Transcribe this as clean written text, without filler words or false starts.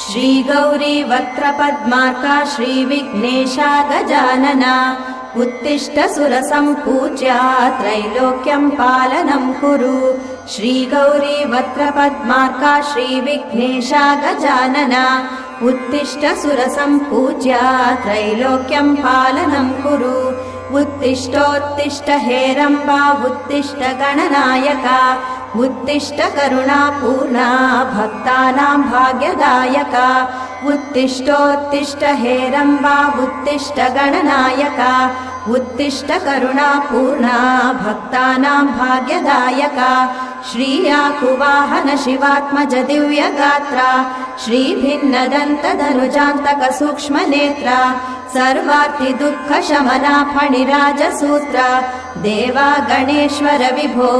श्री गौरी वक्त्रपद्मार्का श्रीविघ्नेशा गजानना उत्तिष्ठ सुरसम्पूज्या त्रैलोक्यं पालनं कुरु। श्री गौरी वक्त्रपद्मार्का श्रीविघ्नेशा गजानना उत्तिष्ठ सुरसम्पूज्या त्रैलोक्यं पालनं कुरु। उत्तिष्ठोत्तिष्ठ हेरम्बा उत्तिष्ठ गणनायका उत्तिष्ठ करुणापूर्णा भक्तानां भाग्यदायका। उत्तिष्ठोत्तिष्ठ हेरम्बा उत्तिष्ठ गणनायका उत्तिष्ठ करुणापूर्णा भक्तानां भाग्यदायका। श्रीयाकुवाहन शिवात्मज दिव्यगात्रा श्रीभिन्नदन्तधनुजान्तक सूक्ष्मनेत्रा सर्वार्ति दुःख शमना फणिराजसूत्रा देवा गणेश्वर विभो